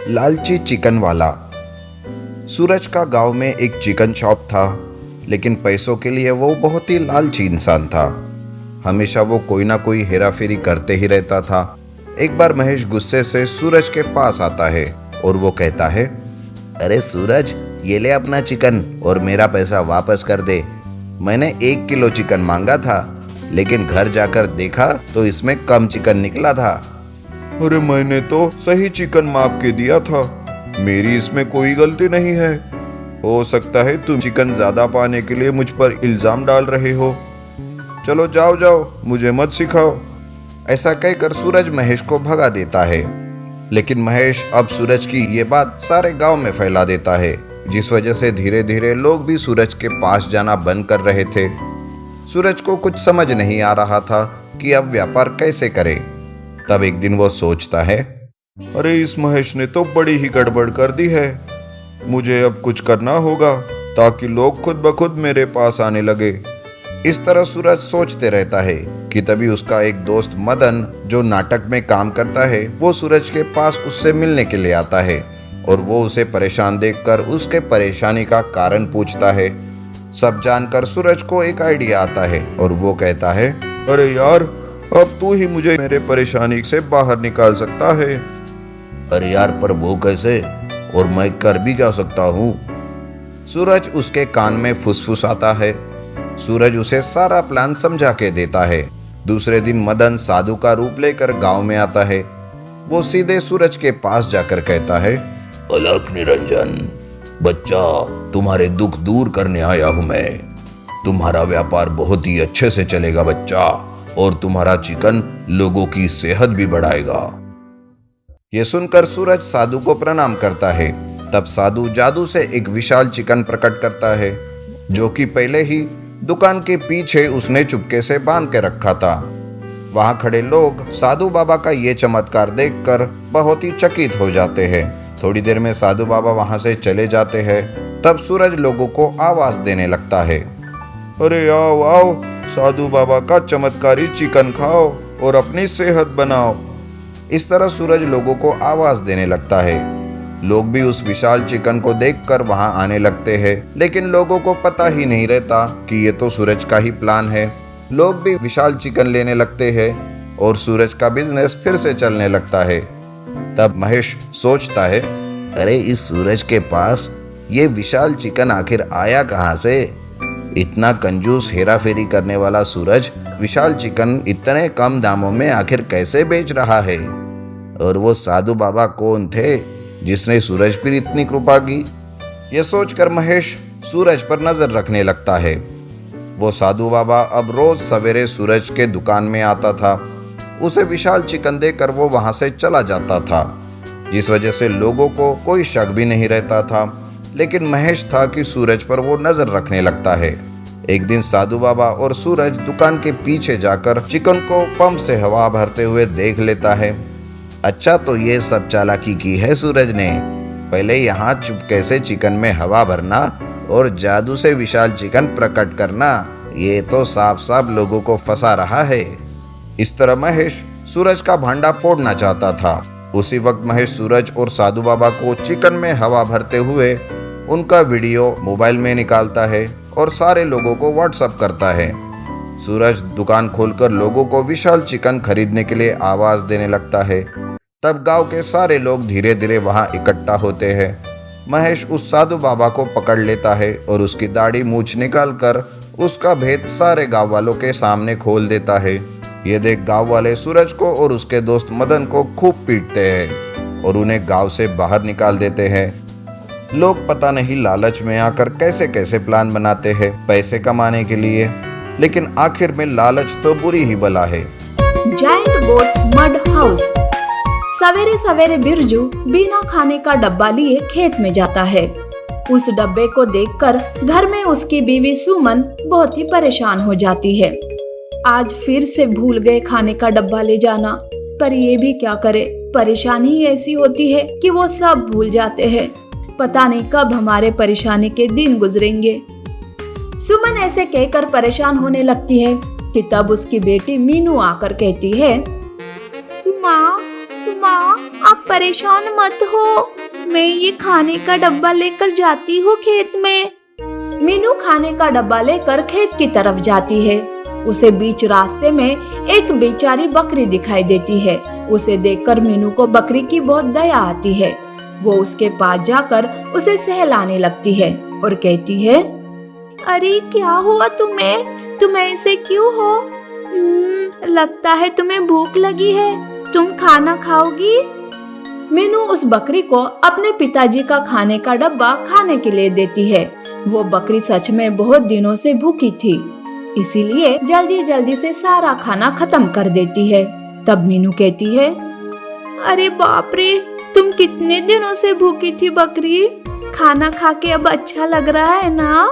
लालची चिकन वाला। सूरज का गांव में एक चिकन शॉप था, लेकिन पैसों के लिए वो बहुत ही लालची इंसान था। हमेशा वो कोई ना कोई हेराफेरी करते ही रहता था। एक बार महेश गुस्से से सूरज के पास आता है और वो कहता है, अरे सूरज, ये ले अपना चिकन और मेरा पैसा वापस कर दे। मैंने 1 किलो चिकन मांगा था, लेकिन घर जाकर देखा तो इसमें कम चिकन निकला था। अरे मैंने तो सही चिकन माप के दिया था, मेरी इसमें कोई गलती नहीं है। हो सकता है तुम चिकन ज्यादा पाने के लिए मुझ पर इल्जाम डाल रहे हो। चलो जाओ जाओ, मुझे मत सिखाओ। ऐसा कहकर सूरज महेश को भगा देता है, लेकिन महेश अब सूरज की ये बात सारे गांव में फैला देता है, जिस वजह से धीरे धीरे लोग भी सूरज के पास जाना बंद कर रहे थे। सूरज को कुछ समझ नहीं आ रहा था कि अब व्यापार कैसे करे। तब एक दिन वो सोचता है, अरे इस महेश ने तो बड़ी ही गड़बड़ कर दी है। मुझे अब कुछ करना होगा ताकि लोग खुद ब खुद मेरे पास आने लगे। इस तरह सूरज सोचते रहता है कि तभी उसका एक दोस्त मदन, जो नाटक में काम करता है, वो सूरज के पास उससे मिलने के लिए आता है और वो उसे परेशान देखकर उसके परेशानी का कारण पूछता है। सब जानकर सूरज को एक आइडिया आता है और वो कहता है, अरे यार, अब तू ही मुझे मेरे परेशानी से बाहर निकाल सकता है। अरे यार, पर वो कैसे, और मैं कर भी क्या सकता हूँ? सूरज उसके कान में फुसफुसाता है। सूरज उसे सारा प्लान समझा के देता है। दूसरे दिन मदन साधु का रूप लेकर गांव में आता है। वो सीधे सूरज के पास जाकर कहता है, अलख निरंजन बच्चा, तुम्हारे दुख दूर करने आया हूं मैं। तुम्हारा व्यापार बहुत ही अच्छे से चलेगा बच्चा, और तुम्हारा चिकन लोगों की सेहत भी बढ़ाएगा। ये सुनकर सूरज साधु को प्रणाम करता है। तब साधु जादू से एक विशाल चिकन प्रकट करता है, जो कि पहले ही दुकान के पीछे उसने चुपके से बांध के रखा था। वहां खड़े लोग साधु बाबा का ये चमत्कार देखकर बहुत ही चकित हो जाते हैं। थोड़ी देर में साधु बाबा वहां से चले जाते हैं। तब सूरज लोगों को आवाज देने लगता है, अरे आओ आओ, साधु बाबा का चमत्कारी चिकन खाओ और अपनी सेहत बनाओ। इस तरह सूरज लोगों को आवाज देने लगता है। लोग भी उस विशाल चिकन को देखकर वहां आने लगते हैं, लेकिन लोगों को पता ही नहीं रहता कि ये तो सूरज का ही प्लान है। लोग भी विशाल चिकन लेने लगते हैं और सूरज का बिजनेस फिर से चलने लगता है। तब महेश सोचता है, अरे इस सूरज के पास ये विशाल चिकन आखिर आया कहाँ से? इतना कंजूस हेरा फेरी करने वाला सूरज विशाल चिकन इतने कम दामों में आखिर कैसे बेच रहा है? और वो साधु बाबा कौन थे जिसने सूरज पर इतनी कृपा की? ये सोचकर महेश सूरज पर नजर रखने लगता है। वो साधु बाबा अब रोज सवेरे सूरज के दुकान में आता था। उसे विशाल चिकन देकर वो वहां से चला जाता था, जिस वजह से लोगों को कोई शक भी नहीं रहता था। लेकिन महेश था कि सूरज पर वो नजर रखने लगता है। एक दिन साधु बाबा और सूरज दुकान के पीछे जाकर चिकन को पंप से हवा भरते हुए देख लेता है। अच्छा, तो ये सब चालाकी की है सूरज ने। पहले यहाँ चुपके से चिकन में हवा भरना और जादू से विशाल चिकन प्रकट करना, ये तो साफ साफ लोगों को फंसा रहा है। इस तरह महेश सूरज का भांडा फोड़ना चाहता था। उसी वक्त महेश सूरज और साधु बाबा को चिकन में हवा भरते हुए उनका वीडियो मोबाइल में निकालता है और सारे लोगों को व्हाट्सएप करता है। सूरज दुकान खोलकर लोगों को विशाल चिकन खरीदने के लिए आवाज देने लगता है। तब गांव के सारे लोग धीरे धीरे वहां इकट्ठा होते हैं। महेश उस साधु बाबा को पकड़ लेता है और उसकी दाढ़ी मूछ निकालकर उसका भेद सारे गांव वालों के सामने खोल देता है। ये देख गांव वाले सूरज को और उसके दोस्त मदन को खूब पीटते हैं और उन्हें गांव से बाहर निकाल देते हैं। लोग पता नहीं लालच में आकर कैसे कैसे प्लान बनाते हैं पैसे कमाने के लिए, लेकिन आखिर में लालच तो बुरी ही बला है। जायंट गोट मड हाउस। सवेरे सवेरे बिरजू बिना खाने का डब्बा लिए खेत में जाता है। उस डब्बे को देखकर घर में उसकी बीवी सुमन बहुत ही परेशान हो जाती है। आज फिर से भूल गए खाने का डब्बा ले जाना, पर ये भी क्या करे, परेशानी ही ऐसी होती है कि वो सब भूल जाते हैं। पता नहीं कब हमारे परेशानी के दिन गुजरेंगे। सुमन ऐसे कहकर परेशान होने लगती है कि तब उसकी बेटी मीनू आकर कहती है, माँ, आप आप परेशान मत हो, मैं ये खाने का डब्बा लेकर जाती हूँ खेत में। मीनू खाने का डब्बा लेकर खेत की तरफ जाती है। उसे बीच रास्ते में एक बेचारी बकरी दिखाई देती है। उसे देखकर मीनू को बकरी की बहुत दया आती है। वो उसके पास जाकर उसे सहलाने लगती है और कहती है, अरे क्या हुआ तुम्हें? तुम ऐसे क्यों हो? लगता है तुम्हें भूख लगी है, तुम खाना खाओगी? मीनू उस बकरी को अपने पिताजी का खाने का डब्बा खाने के लिए देती है। वो बकरी सच में बहुत दिनों से भूखी थी, इसीलिए जल्दी जल्दी से सारा खाना खत्म कर देती है। तब मीनू कहती है, अरे बाप रे, तुम कितने दिनों से भूखी थी बकरी? खाना खा के अब अच्छा लग रहा है ना?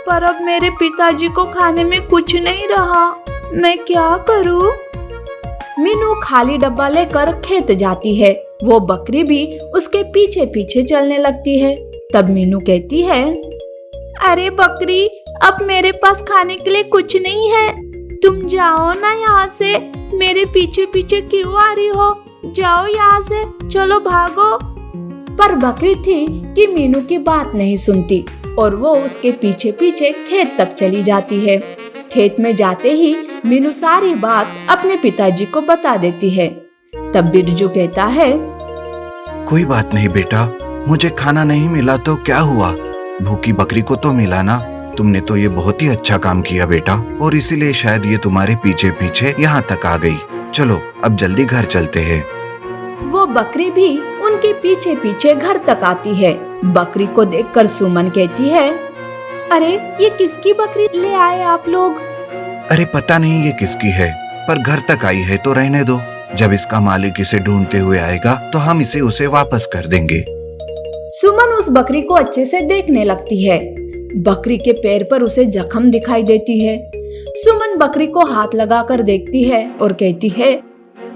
पर अब मेरे पिताजी को खाने में कुछ नहीं रहा, मैं क्या करूं? मीनू खाली डब्बा लेकर खेत जाती है। वो बकरी भी उसके पीछे पीछे चलने लगती है। तब मीनू कहती है, अरे बकरी, अब मेरे पास खाने के लिए कुछ नहीं है, तुम जाओ ना यहाँ से, मेरे पीछे पीछे क्यों आ रही हो? जाओ यहाँ से, चलो भागो। पर बकरी थी कि मीनू की बात नहीं सुनती और वो उसके पीछे पीछे खेत तक चली जाती है। खेत में जाते ही मीनू सारी बात अपने पिताजी को बता देती है। तब बिरजू कहता है, कोई बात नहीं बेटा, मुझे खाना नहीं मिला तो क्या हुआ, भूखी बकरी को तो मिला ना। तुमने तो ये बहुत ही अच्छा काम किया बेटा, और इसीलिए शायद ये तुम्हारे पीछे पीछे यहाँ तक आ गई। चलो अब जल्दी घर चलते हैं। वो बकरी भी उनके पीछे पीछे घर तक आती है। बकरी को देखकर सुमन कहती है, अरे ये किसकी बकरी ले आए आप लोग? अरे पता नहीं ये किसकी है, पर घर तक आई है तो रहने दो। जब इसका मालिक इसे ढूंढते हुए आएगा तो हम इसे उसे वापस कर देंगे। सुमन उस बकरी को अच्छे से देखने लगती है। बकरी के पैर पर उसे जख्म दिखाई देती है। सुमन बकरी को हाथ लगाकर देखती है और कहती है,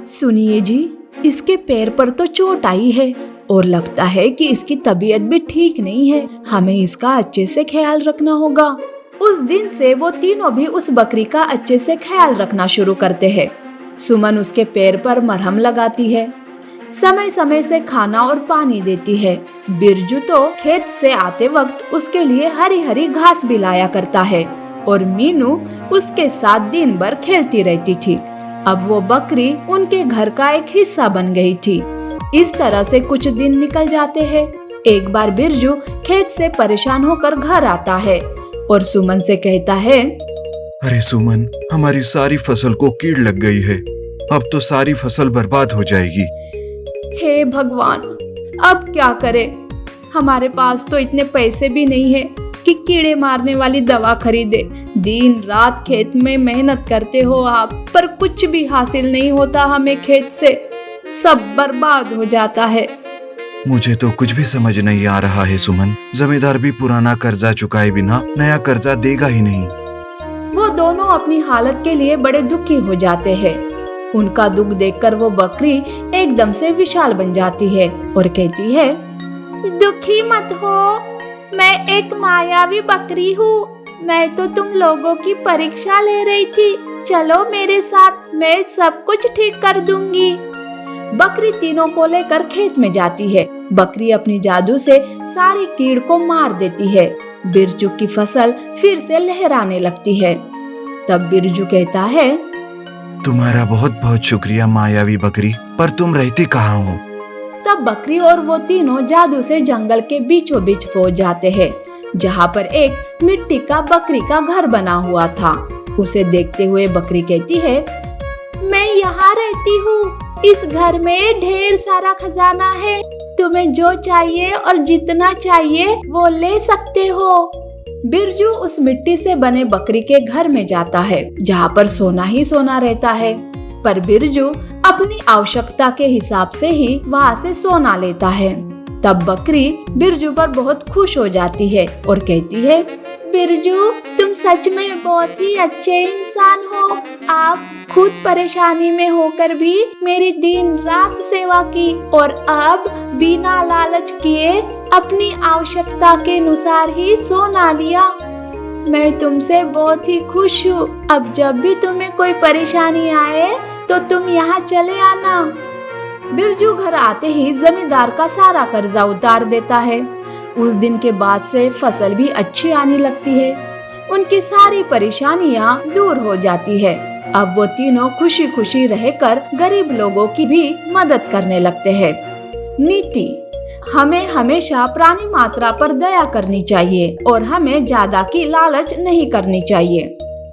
सुनिए जी, इसके पैर पर तो चोट आई है और लगता है कि इसकी तबीयत भी ठीक नहीं है, हमें इसका अच्छे से ख्याल रखना होगा। उस दिन से वो तीनों भी उस बकरी का अच्छे से ख्याल रखना शुरू करते हैं। सुमन उसके पैर पर मरहम लगाती है, समय समय से खाना और पानी देती है। बिरजू तो खेत से आते वक्त उसके लिए हरी हरी घास भी लाया करता है और मीनू उसके साथ दिन भर खेलती रहती थी। अब वो बकरी उनके घर का एक हिस्सा बन गई थी। इस तरह से कुछ दिन निकल जाते हैं। एक बार बिरजू खेत से परेशान होकर घर आता है और सुमन से कहता है, अरे सुमन, हमारी सारी फसल को कीड़ लग गई है, अब तो सारी फसल बर्बाद हो जाएगी। हे भगवान, अब क्या करें? हमारे पास तो इतने पैसे भी नहीं है कि कीड़े मारने वाली दवा खरीदे। दिन रात खेत में मेहनत करते हो आप, पर कुछ भी हासिल नहीं होता हमें खेत से, सब बर्बाद हो जाता है। मुझे तो कुछ भी समझ नहीं आ रहा है सुमन। जमींदार भी पुराना कर्जा चुकाए बिना नया कर्जा देगा ही नहीं। वो दोनों अपनी हालत के लिए बड़े दुखी हो जाते हैं। उनका दुख देखकर वो बकरी एकदम से विशाल बन जाती है और कहती है, दुखी मत हो, मैं एक मायावी बकरी हूँ। मैं तो तुम लोगों की परीक्षा ले रही थी, चलो मेरे साथ, मैं सब कुछ ठीक कर दूंगी। बकरी तीनों को लेकर खेत में जाती है। बकरी अपनी जादू से सारी कीड़ को मार देती है। बिरजू की फसल फिर से लहराने लगती है। तब बिरजू कहता है, तुम्हारा बहुत बहुत शुक्रिया मायावी बकरी, पर तुम रहती कहाँ हो? तब बकरी और वो तीनों जादू से जंगल के बीचों बीच पहुंच जाते हैं, जहाँ पर एक मिट्टी का बकरी का घर बना हुआ था। उसे देखते हुए बकरी कहती है, मैं यहाँ रहती हूँ, इस घर में ढेर सारा खजाना है, तुम्हें जो चाहिए और जितना चाहिए वो ले सकते हो। बिरजू उस मिट्टी से बने बकरी के घर में जाता है, जहाँ पर सोना ही सोना रहता है। पर बिरजू अपनी आवश्यकता के हिसाब से ही वहाँ से सोना लेता है। तब बकरी बिरजू पर बहुत खुश हो जाती है और कहती है, बिरजू, तुम सच में बहुत ही अच्छे इंसान हो। आप खुद परेशानी में होकर भी मेरी दिन रात सेवा की और अब बिना लालच किए अपनी आवश्यकता के अनुसार ही सोना लिया। मैं तुमसे बहुत ही खुश हूँ। अब जब भी तुम्हें कोई परेशानी आए तो तुम यहाँ चले आना। बिरजू घर आते ही जमींदार का सारा कर्जा उतार देता है। उस दिन के बाद से फसल भी अच्छी आने लगती है। उनकी सारी परेशानियां दूर हो जाती है। अब वो तीनों खुशी खुशी रहकर गरीब लोगों की भी मदद करने लगते हैं। नीति: हमें हमेशा प्राणी मात्रा पर दया करनी चाहिए और हमें ज्यादा की लालच नहीं करनी चाहिए।